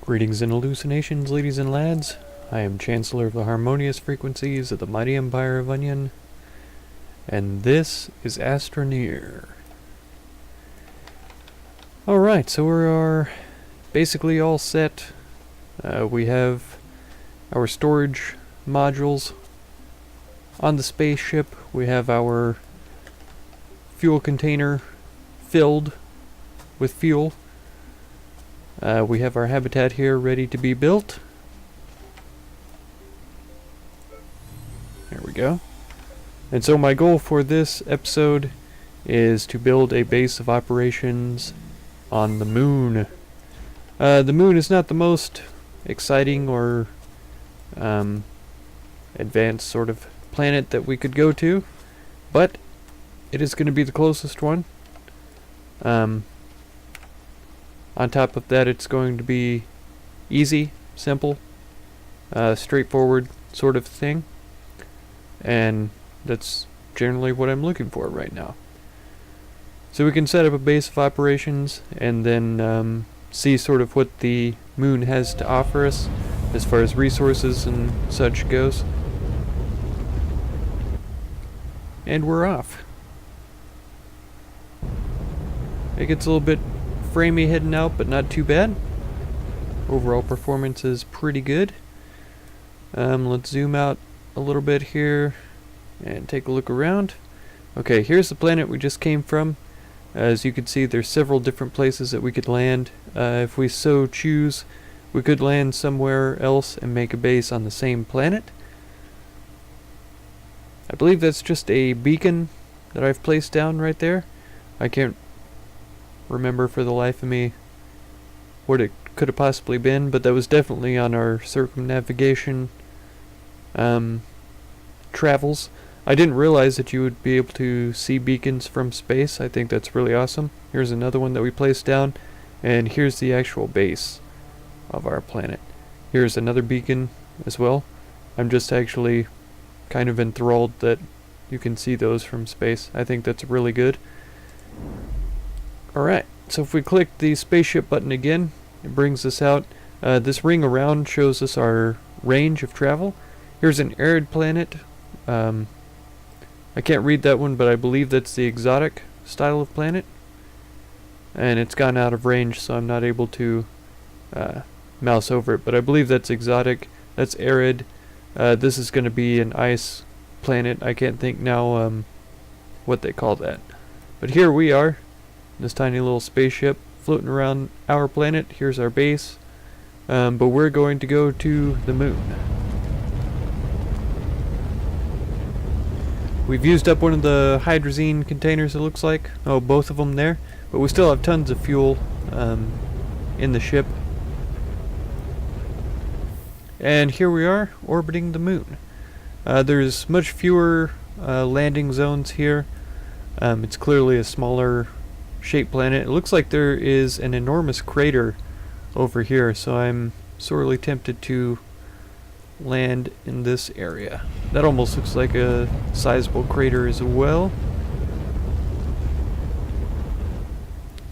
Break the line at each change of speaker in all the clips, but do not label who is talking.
Greetings and hallucinations, ladies and lads. I am Chancellor of the Harmonious Frequencies of the Mighty Empire of Onion, and this is Astroneer. Alright, so we are basically all set. We have our storage modules on the spaceship. We have our fuel container filled with fuel. We have our habitat here ready to be built. There we go. And so my goal for this episode is to build a base of operations on the moon. The moon is not the most exciting or advanced sort of planet that we could go to, but it is going to be the closest one. On top of that, it's going to be easy, simple, straightforward sort of thing. And that's generally what I'm looking for right now. So we can set up a base of operations and then see sort of what the moon has to offer us as far as resources and such goes. And we're off. It gets a little bit framey heading out, but not too bad. Overall performance is pretty good. Let's zoom out a little bit here and take a look around. Okay, here's the planet we just came from. As you can see, there's several different places that we could land. If we so choose, we could land somewhere else and make a base on the same planet. I believe that's just a beacon that I've placed down right there. I can't remember for the life of me what it could have possibly been, but that was definitely on our circumnavigation travels. I didn't realize that you would be able to see beacons from space. I think that's really awesome. Here's another one that we placed down, and here's the actual base of our planet. Here's another beacon as well. I'm just actually kind of enthralled that you can see those from space. I think that's really good. Alright, so if we click the spaceship button again, it brings us out. This ring around shows us our range of travel. Here's an arid planet. I can't read that one, but I believe that's the exotic style of planet. And it's gone out of range, so I'm not able to mouse over it. But I believe that's exotic. That's arid. This is going to be an ice planet. I can't think now what they call that. But here we are. This tiny little spaceship floating around our planet. Here's our base. But we're going to go to the moon. We've used up one of the hydrazine containers, it looks like. Oh, both of them there. But we still have tons of fuel in the ship. And here we are, orbiting the moon. There's much fewer landing zones here. It's clearly a smaller shaped planet. It looks like there is an enormous crater over here, so I'm sorely tempted to land in this area. That almost looks like a sizable crater as well.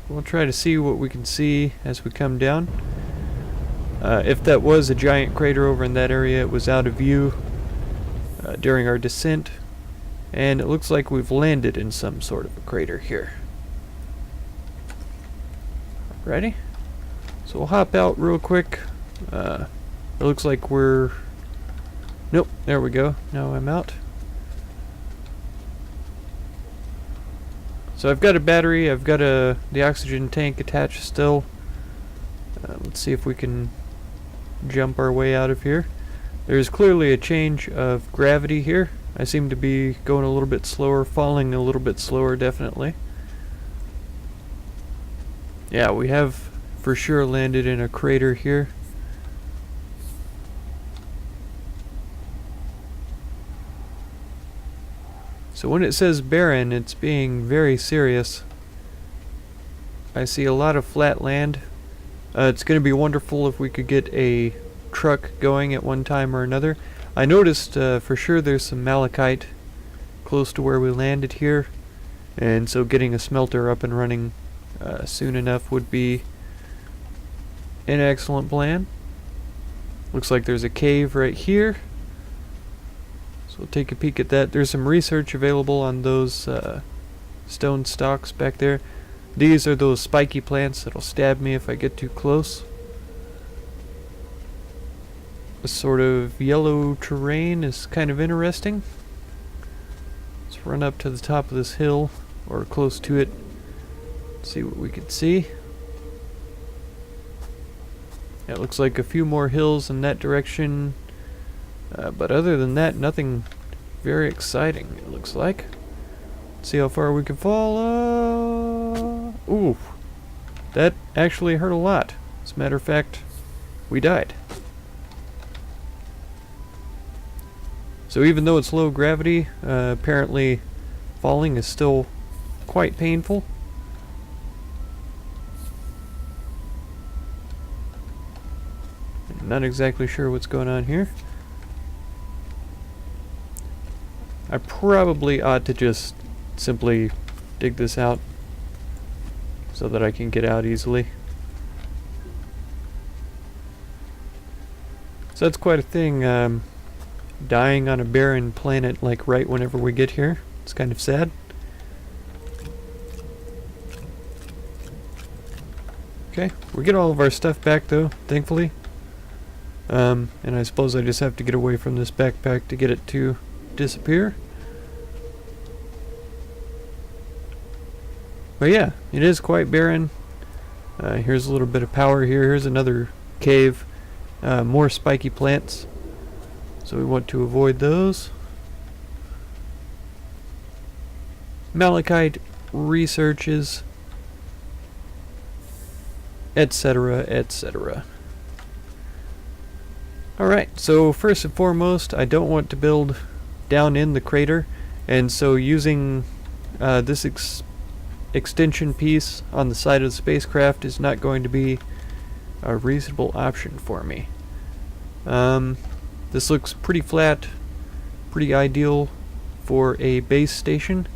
We'll try to see what we can see as we come down. If that was a giant crater over in that area, it was out of view during our descent, and it looks like we've landed in some sort of a crater here. Ready? So we'll hop out real quick. It looks like we're... Nope, there we go. Now I'm out. So I've got a battery, I've got the oxygen tank attached still. Let's see if we can jump our way out of here. There's clearly a change of gravity here. I seem to be going a little bit slower, falling a little bit slower, definitely. Yeah, we have for sure landed in a crater here. So when it says barren, it's being very serious. I see a lot of flat land. It's going to be wonderful if we could get a truck going at one time or another. I noticed for sure there's some malachite close to where we landed here, and so getting a smelter up and running soon enough would be an excellent plan. Looks like there's a cave right here. So we'll take a peek at that. There's some research available on those stone stalks back there. These are those spiky plants that'll stab me if I get too close. A sort of yellow terrain is kind of interesting. Let's run up to the top of this hill, or close to it, see what we can see. It looks like a few more hills in that direction, but other than that, nothing very exciting, it looks like. Let's see how far we can fall. Ooh, that actually hurt a lot. As a matter of fact, we died. So even though it's low gravity, apparently falling is still quite painful. I'm not exactly sure what's going on here. I probably ought to just simply dig this out so that I can get out easily. So that's quite a thing, dying on a barren planet like right whenever we get here. It's kind of sad. Okay, we get all of our stuff back though, thankfully. And I suppose I just have to get away from this backpack to get it to disappear. But yeah, it is quite barren. Here's a little bit of power here. Here's another cave. More spiky plants. So we want to avoid those. Malachite researches, etc., etc. Alright, so first and foremost, I don't want to build down in the crater, and so using this extension piece on the side of the spacecraft is not going to be a reasonable option for me. This looks pretty flat, pretty ideal for a base station.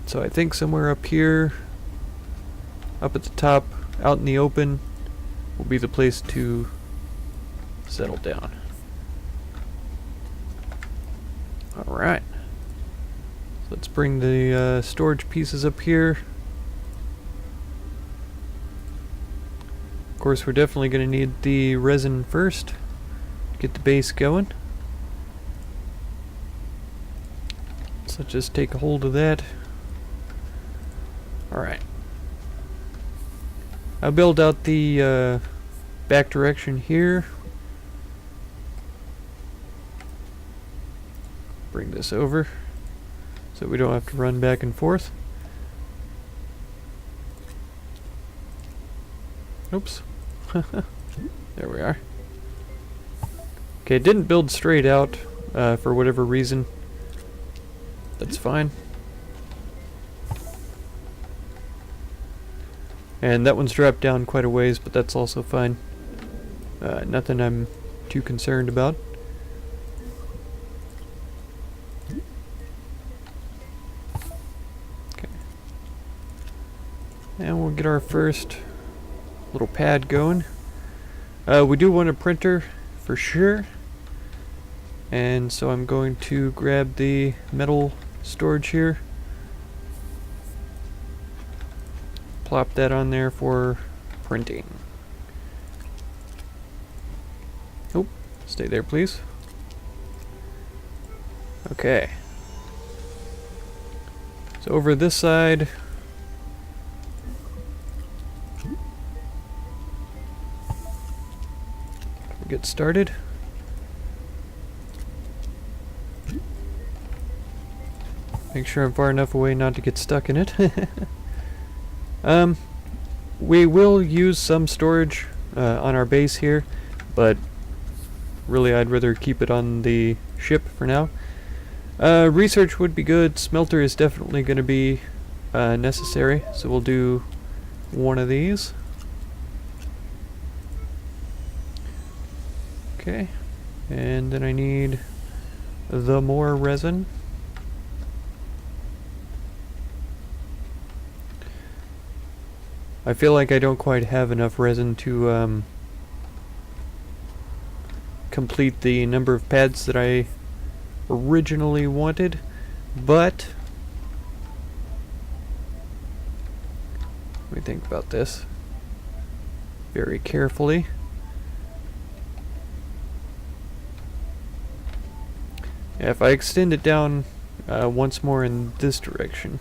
So I think somewhere up here, up at the top, out in the open, will be the place to settle down. Alright. Let's bring the storage pieces up here. Of course, we're definitely going to need the resin first to get the base going. So let's just take a hold of that. Alright. I'll build out the back direction here. Bring this over so we don't have to run back and forth. Oops. There we are. Okay, it didn't build straight out for whatever reason. That's fine. And that one's dropped down quite a ways, but that's also fine. Nothing I'm too concerned about. Okay. And we'll get our first little pad going. We do want a printer for sure, and so I'm going to grab the metal storage here, plop that on there for printing. Oh, stay there please. Okay, so over this side get started. Make sure I'm far enough away not to get stuck in it. We will use some storage on our base here, but really I'd rather keep it on the ship for now. Research would be good. Smelter is definitely going to be necessary, so we'll do one of these. Okay, and then I need the more resin. I feel like I don't quite have enough resin to complete the number of pads that I originally wanted, but let me think about this very carefully. Yeah, if I extend it down once more in this direction.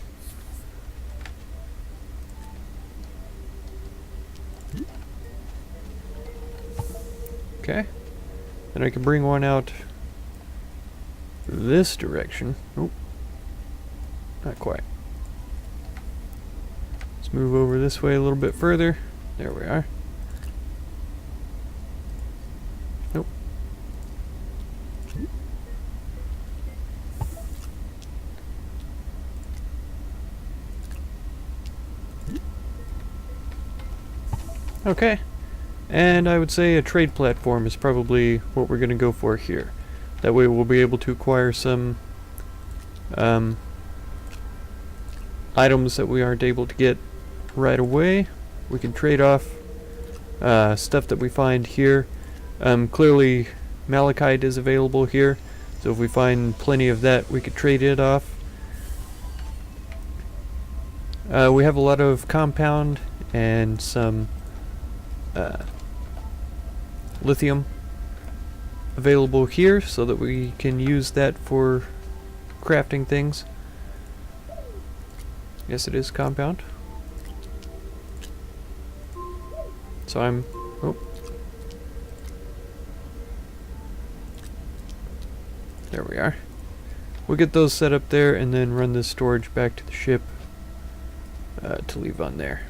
Okay. Then I can bring one out this direction. Oh, not quite. Let's move over this way a little bit further. There we are. Nope. Okay. And I would say a trade platform is probably what we're going to go for here. That way we'll be able to acquire some items that we aren't able to get right away. We can trade off stuff that we find here. Clearly malachite is available here, so if we find plenty of that, we could trade it off. We have a lot of compound and some lithium available here, so that we can use that for crafting things. Yes, it is compound. So I'm... oh. There we are. We'll get those set up there and then run this storage back to the ship to leave on there.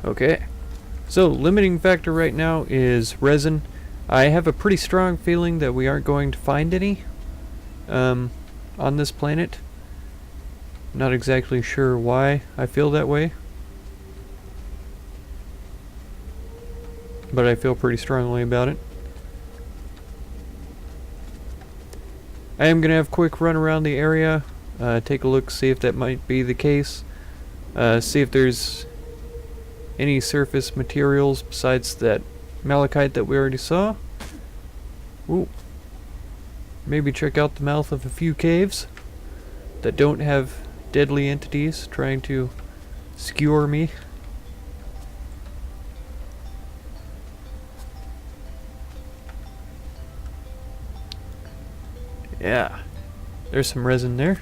Okay. So, limiting factor right now is resin. I have a pretty strong feeling that we aren't going to find any on this planet. Not exactly sure why I feel that way, but I feel pretty strongly about it. I am going to have a quick run around the area, take a look, see if that might be the case, see if there's any surface materials besides that malachite that we already saw. Ooh. Maybe check out the mouth of a few caves that don't have deadly entities trying to skewer me. Yeah, there's some resin there.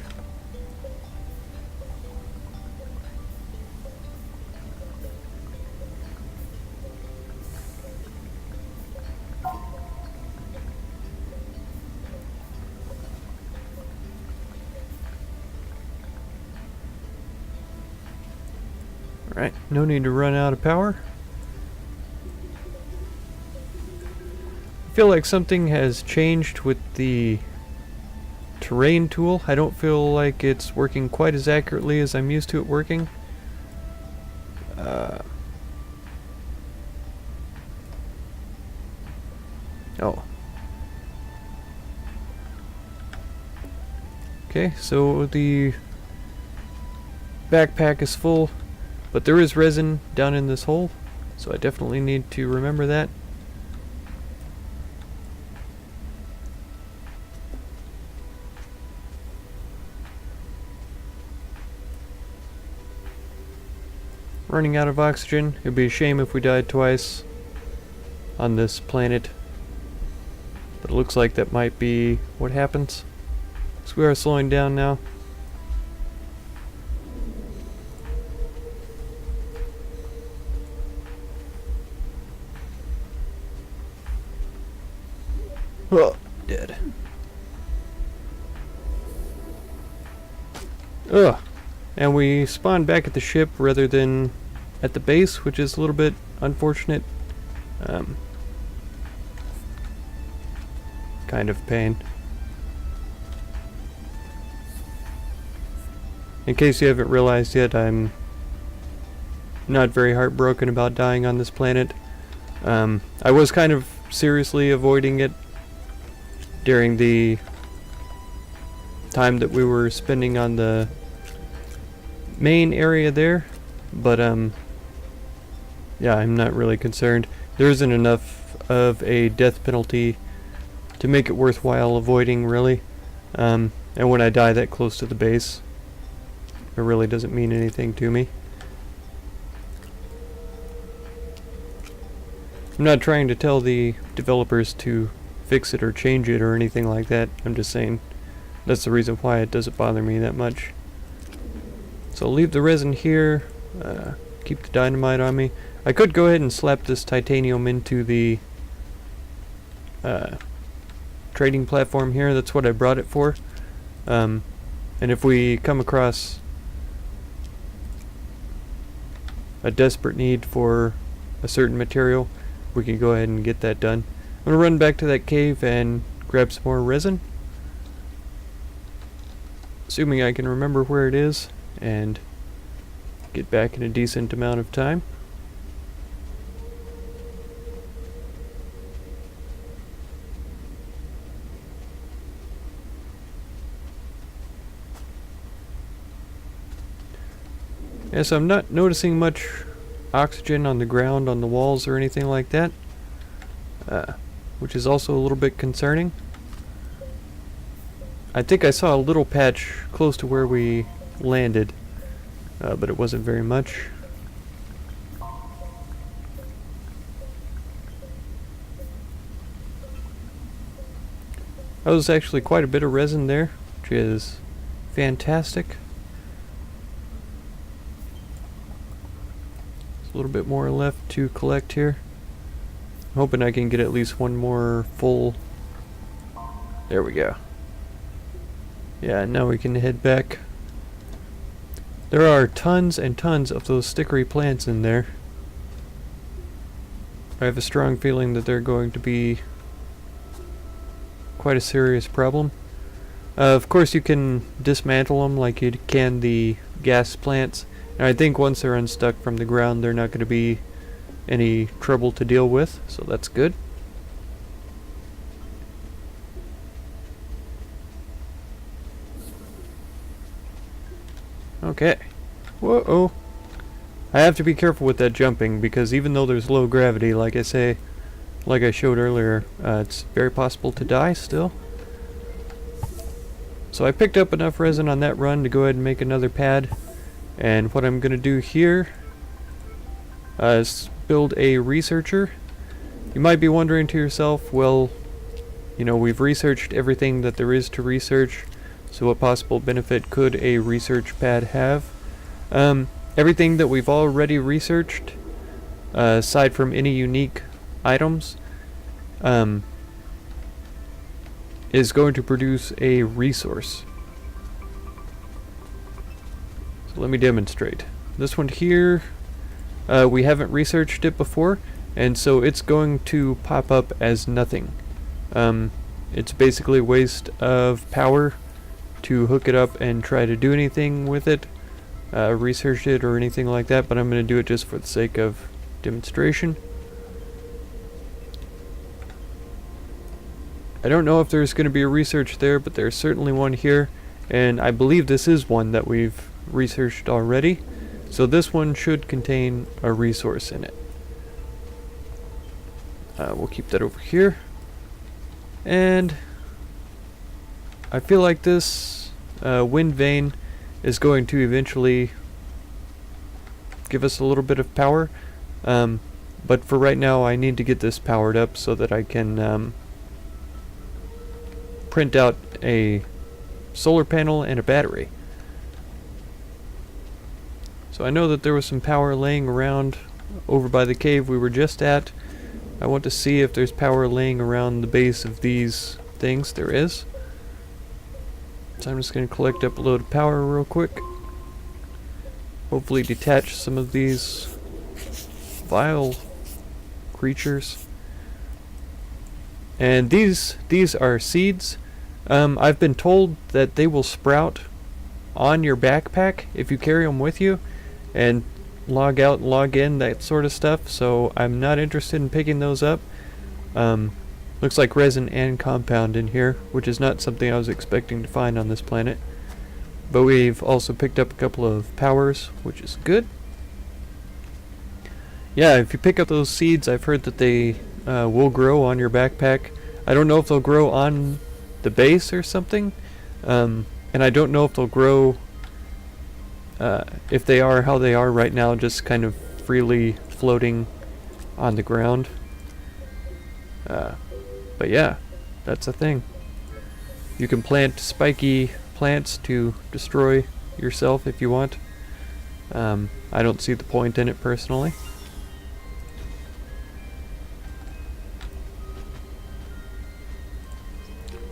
Alright, no need to run out of power. I feel like something has changed with the terrain tool. I don't feel like it's working quite as accurately as I'm used to it working. Oh. Okay, so the backpack is full, but there is resin down in this hole, so I definitely need to remember that. Running out of oxygen. It'd be a shame if we died twice on this planet, but it looks like that might be what happens. So we are slowing down now. Oh, dead. Ugh. And we spawned back at the ship rather than at the base, which is a little bit unfortunate. Kind of pain. In case you haven't realized yet, I'm not very heartbroken about dying on this planet. I was kind of seriously avoiding it during the time that we were spending on the main area there, but yeah, I'm not really concerned. There isn't enough of a death penalty to make it worthwhile avoiding, really. And when I die that close to the base, it really doesn't mean anything to me. I'm not trying to tell the developers to fix it or change it or anything like that. I'm just saying that's the reason why it doesn't bother me that much. So I'll leave the resin here, keep the dynamite on me. I could go ahead and slap this titanium into the trading platform here. That's what I brought it for. And if we come across a desperate need for a certain material, we can go ahead and get that done. I'm going to run back to that cave and grab some more resin, assuming I can remember where it is, and get back in a decent amount of time. Yeah, so I'm not noticing much oxygen on the ground, on the walls, or anything like that, which is also a little bit concerning. I think I saw a little patch close to where we landed, but it wasn't very much. That was actually quite a bit of resin there, which is fantastic. A little bit more left to collect here. I'm hoping I can get at least one more full. There we go. Yeah, now we can head back. There are tons and tons of those stickery plants in there. I have a strong feeling that they're going to be quite a serious problem. Of course you can dismantle them like you can the gas plants. And I think once they're unstuck from the ground, they're not going to be any trouble to deal with, so that's good. Okay. Whoa. I have to be careful with that jumping, because even though there's low gravity, like I showed earlier, it's very possible to die still. So I picked up enough resin on that run to go ahead and make another pad. And what I'm going to do here is build a researcher. You might be wondering to yourself, well, you know, we've researched everything that there is to research, so what possible benefit could a research pad have? Everything that we've already researched, aside from any unique items, is going to produce a resource. Let me demonstrate. This one here, we haven't researched it before, and so it's going to pop up as nothing. It's basically a waste of power to hook it up and try to do anything with it, research it or anything like that, but I'm going to do it just for the sake of demonstration. I don't know if there's going to be a research there, but there's certainly one here, and I believe this is one that we've researched already, so this one should contain a resource in it. We'll keep that over here, and I feel like this wind vane is going to eventually give us a little bit of power, but for right now I need to get this powered up so that I can print out a solar panel and a battery. So I know that there was some power laying around over by the cave we were just at. I want to see if there's power laying around the base of these things. There is. So I'm just going to collect up a load of power real quick. Hopefully detach some of these vile creatures. And these are seeds. I've been told that they will sprout on your backpack if you carry them with you, and log out and log in, that sort of stuff, so I'm not interested in picking those up. Looks like resin and compound in here, which is not something I was expecting to find on this planet. But we've also picked up a couple of powers, which is good. Yeah, if you pick up those seeds, I've heard that they will grow on your backpack. I don't know if they'll grow on the base or something, and I don't know if they'll grow, if they are how they are right now, just kind of freely floating on the ground. But yeah, that's a thing. You can plant spiky plants to destroy yourself if you want. I don't see the point in it personally.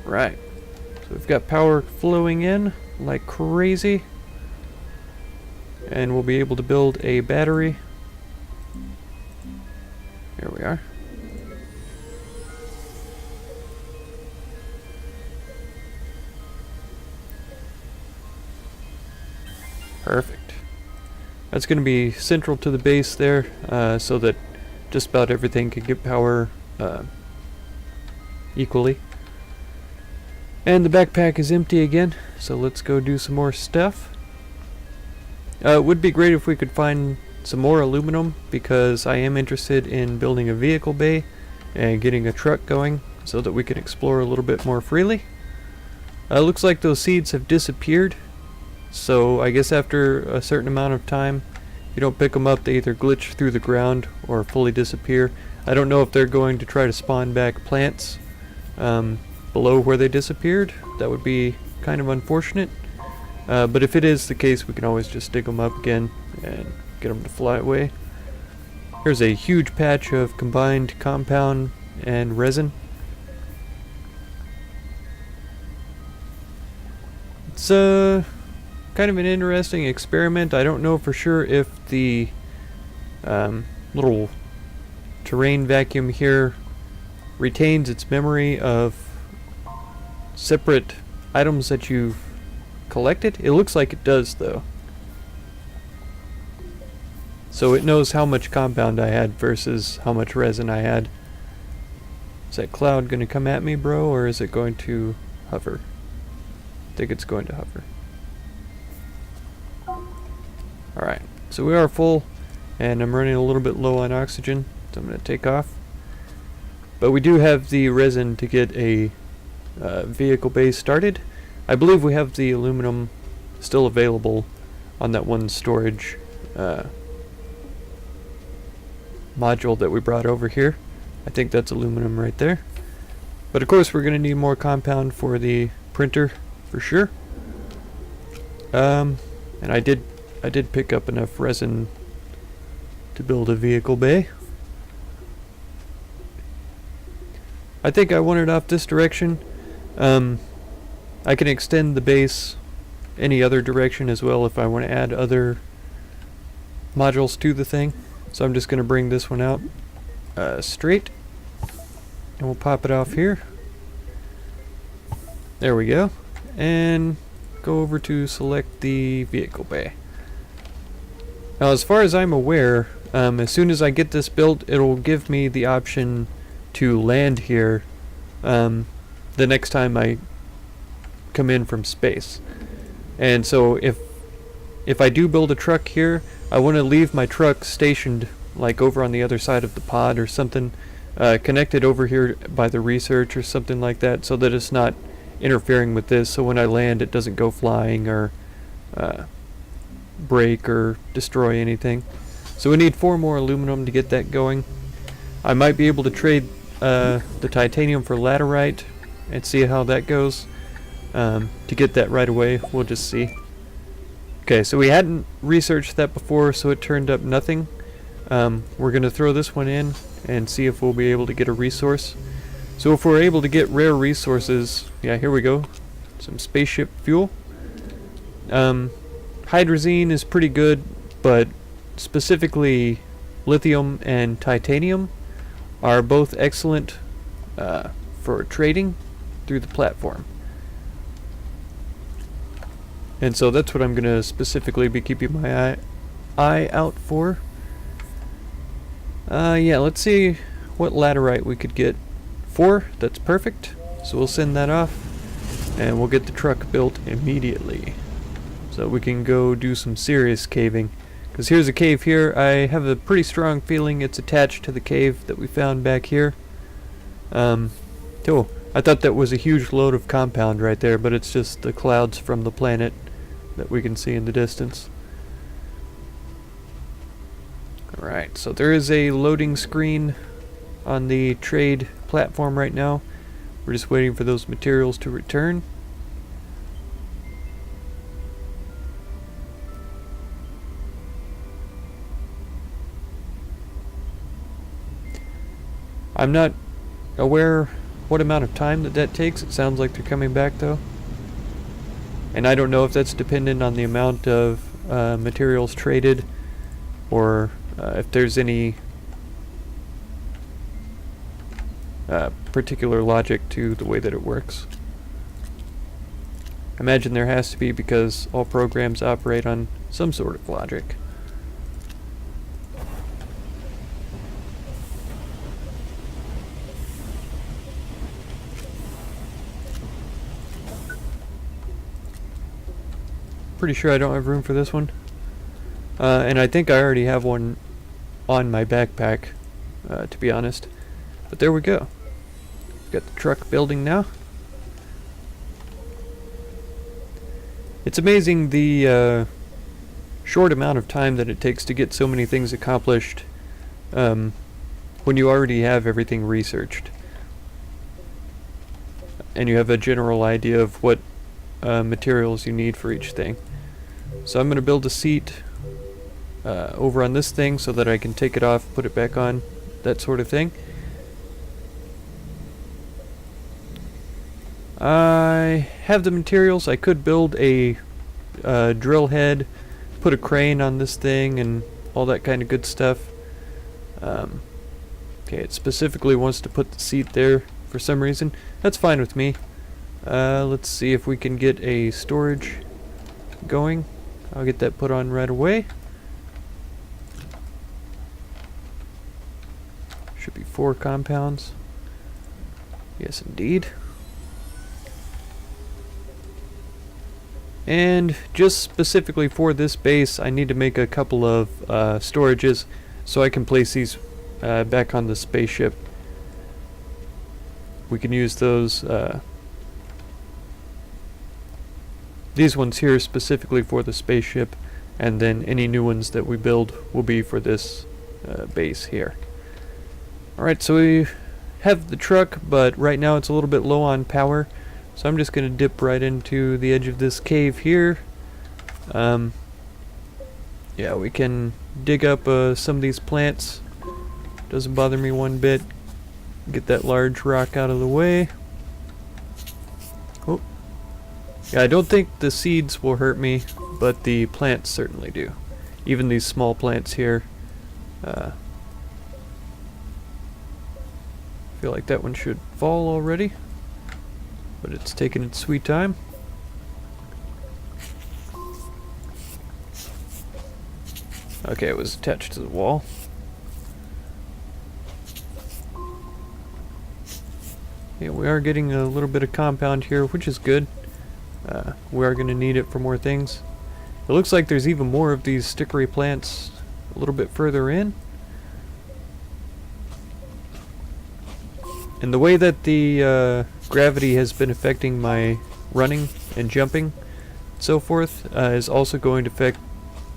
Right. So we've got power flowing in like crazy. And we'll be able to build a battery. Here we are. Perfect. That's going to be central to the base there, so that just about everything can get power equally. And the backpack is empty again, so let's go do some more stuff. It would be great if we could find some more aluminum, because I am interested in building a vehicle bay and getting a truck going so that we can explore a little bit more freely. Looks like those seeds have disappeared. So I guess after a certain amount of time, if you don't pick them up, they either glitch through the ground or fully disappear. I don't know if they're going to try to spawn back plants below where they disappeared. That would be kind of unfortunate. But if it is the case, we can always just dig them up again and get them to fly away. Here's a huge patch of combined compound and resin. It's kind of an interesting experiment. I don't know for sure if the little terrain vacuum here retains its memory of separate items that you've collected. It looks like it does, though. So it knows how much compound I had versus how much resin I had. Is that cloud going to come at me, bro, or is it going to hover? I think it's going to hover. Alright, so we are full, and I'm running a little bit low on oxygen, so I'm going to take off. But we do have the resin to get a vehicle base started. I believe we have the aluminum still available on that one storage module that we brought over here. I think that's aluminum right there. But of course we're going to need more compound for the printer for sure. And I did pick up enough resin to build a vehicle bay. I think I want it off this direction. I can extend the base any other direction as well if I want to add other modules to the thing. So I'm just going to bring this one out straight, and we'll pop it off here. There we go. And go over to select the vehicle bay. Now, as far as I'm aware, as soon as I get this built, it'll give me the option to land here the next time I come in from space. And so if I do build a truck here, I want to leave my truck stationed like over on the other side of the pod or something, connected over here by the research or something like that, so that it's not interfering with this, so when I land it doesn't go flying or break or destroy anything. So we need 4 more aluminum to get that going. I might be able to trade the titanium for laterite and see how that goes. To get that right away, we'll just see. Okay, so we hadn't researched that before, so it turned up nothing. We're going to throw this one in and see if we'll be able to get a resource. So if we're able to get rare resources, yeah, here we go. Some spaceship fuel. Hydrazine is pretty good, but specifically lithium and titanium are both excellent for trading through the platform. And so that's what I'm going to specifically be keeping my eye out for. Yeah, let's see what laterite we could get. 4, that's perfect. So we'll send that off, and we'll get the truck built immediately. so we can go do some serious caving. Because here's a cave here. I have a pretty strong feeling it's attached to the cave that we found back here. Oh, I thought that was a huge load of compound right there, but it's just the clouds from the planet that we can see in the distance. Alright, so there is a loading screen on the trade platform right now. We're just waiting for those materials to return. I'm not aware what amount of time that takes. It sounds like they're coming back though. And I don't know if that's dependent on the amount of materials traded, or if there's any particular logic to the way that it works. I imagine there has to be, because all programs operate on some sort of logic. Pretty sure I don't have room for this one. And I think I already have one on my backpack, to be honest. But there we go. Got the truck building now. It's amazing the short amount of time that it takes to get so many things accomplished when you already have everything researched. And you have a general idea of what materials you need for each thing. So I'm going to build a seat over on this thing so that I can take it off, put it back on, that sort of thing. I have the materials. I could build a drill head, put a crane on this thing, and all that kind of good stuff. Okay, it specifically wants to put the seat there for some reason. That's fine with me. Let's see if we can get a storage going. I'll get that put on right away. Should be 4 compounds. Yes, indeed. And just specifically for this base, I need to make a couple of storages so I can place these back on the spaceship. We can use those, these ones here specifically for the spaceship, and then any new ones that we build will be for this base here. Alright, so we have the truck, but right now it's a little bit low on power. So I'm just going to dip right into the edge of this cave here. Yeah, we can dig up some of these plants. Doesn't bother me one bit. Get that large rock out of the way. Oh. Yeah, I don't think the seeds will hurt me, but the plants certainly do. Even these small plants here. I feel like that one should fall already, but it's taking its sweet time. Okay, it was attached to the wall. Yeah, we are getting a little bit of compound here, which is good. We are going to need it for more things. It looks like there's even more of these stickery plants a little bit further in. And the way that the gravity has been affecting my running and jumping and so forth is also going to affect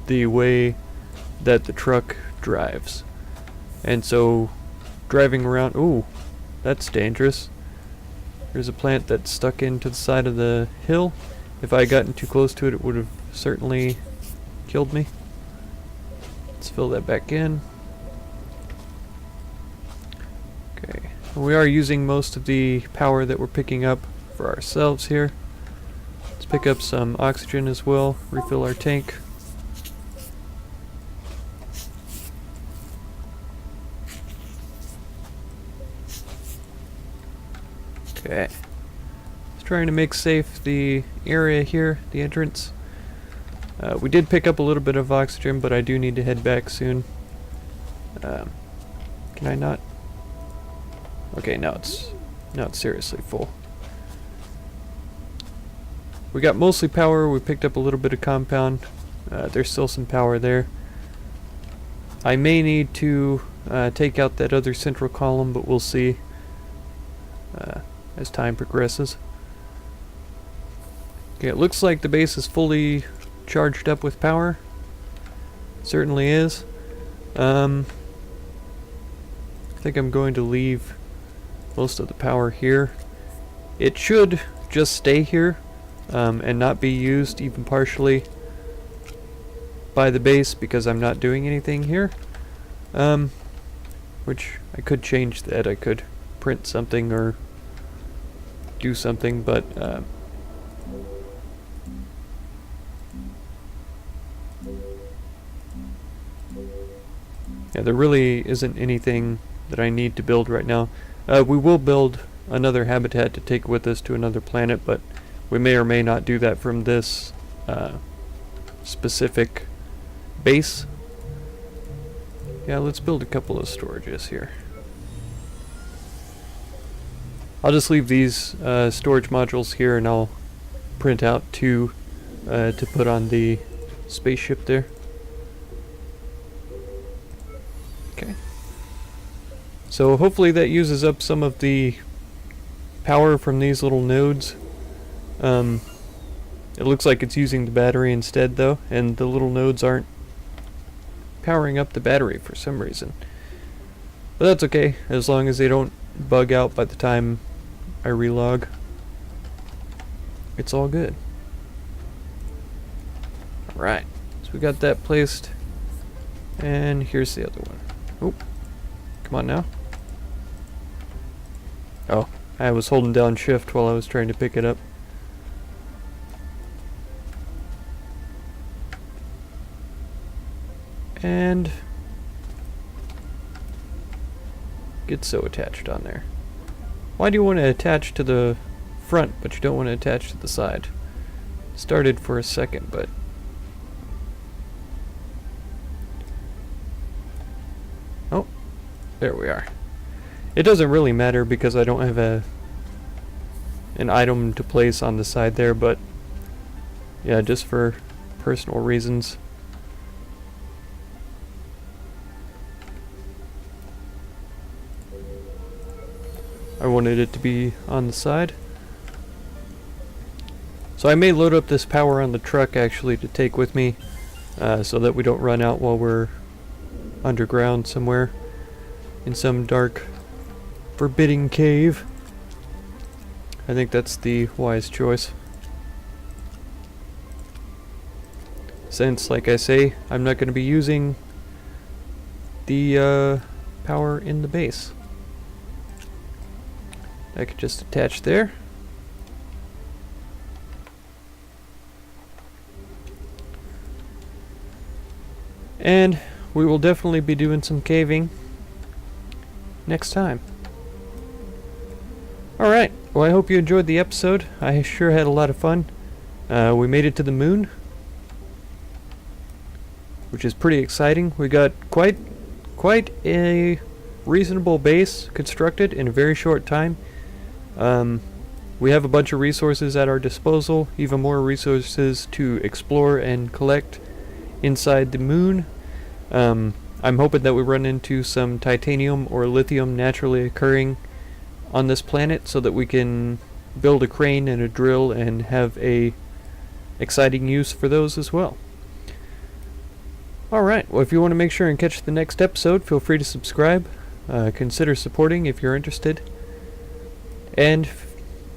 the way that the truck drives. And so driving around, ooh, that's dangerous. There's a plant that's stuck into the side of the hill. If I had gotten too close to it, it would have certainly killed me. Let's fill that back in. Okay, we are using most of the power that we're picking up for ourselves here. Let's pick up some oxygen as well, refill our tank. Okay, just trying to make safe the area here, the entrance. We did pick up a little bit of oxygen, but I do need to head back soon. Can I not? Okay, now it's seriously full. we got mostly power. We picked up a little bit of compound. There's still some power there. I may need to take out that other central column, but we'll see as time progresses. Okay, it looks like the base is fully charged up with power. Certainly is. I think I'm going to leave most of the power here. It should just stay here and not be used even partially by the base because I'm not doing anything here. Which I could change that. I could print something or do something, but yeah, there really isn't anything that I need to build right now. We will build another habitat to take with us to another planet, but we may or may not do that from this specific base. Yeah, let's build a couple of storages here. I'll just leave these storage modules here, and I'll print out two to put on the spaceship there. Okay. So hopefully that uses up some of the power from these little nodes. It looks like it's using the battery instead though, and the little nodes aren't powering up the battery for some reason. But that's okay, as long as they don't bug out by the time I relog. It's all good. Alright, so we got that placed. And here's the other one. Oh, come on now. Oh, I was holding down shift while I was trying to pick it up. And get so attached on there. Why do you want to attach to the front but you don't want to attach to the side? Started for a second, but oh, there we are. It doesn't really matter because I don't have an item to place on the side there, but yeah, just for personal reasons. I wanted it to be on the side. So I may load up this power on the truck actually to take with me so that we don't run out while we're underground somewhere in some dark forbidding cave. I think that's the wise choice. Since, like I say, I'm not going to be using the power in the base. I could just attach there. And we will definitely be doing some caving next time. Alright, well I hope you enjoyed the episode. I sure had a lot of fun. We made it to the moon, which is pretty exciting. We got quite a reasonable base constructed in a very short time. We have a bunch of resources at our disposal, even more resources to explore and collect inside the moon. I'm hoping that we run into some titanium or lithium naturally occurring on this planet so that we can build a crane and a drill and have a exciting use for those as well. Alright, well if you want to make sure and catch the next episode, feel free to subscribe. Consider supporting if you're interested. And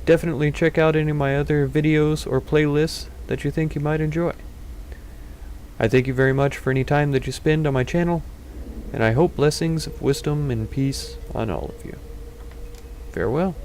definitely check out any of my other videos or playlists that you think you might enjoy. I thank you very much for any time that you spend on my channel, and I hope blessings of wisdom and peace on all of you. Farewell.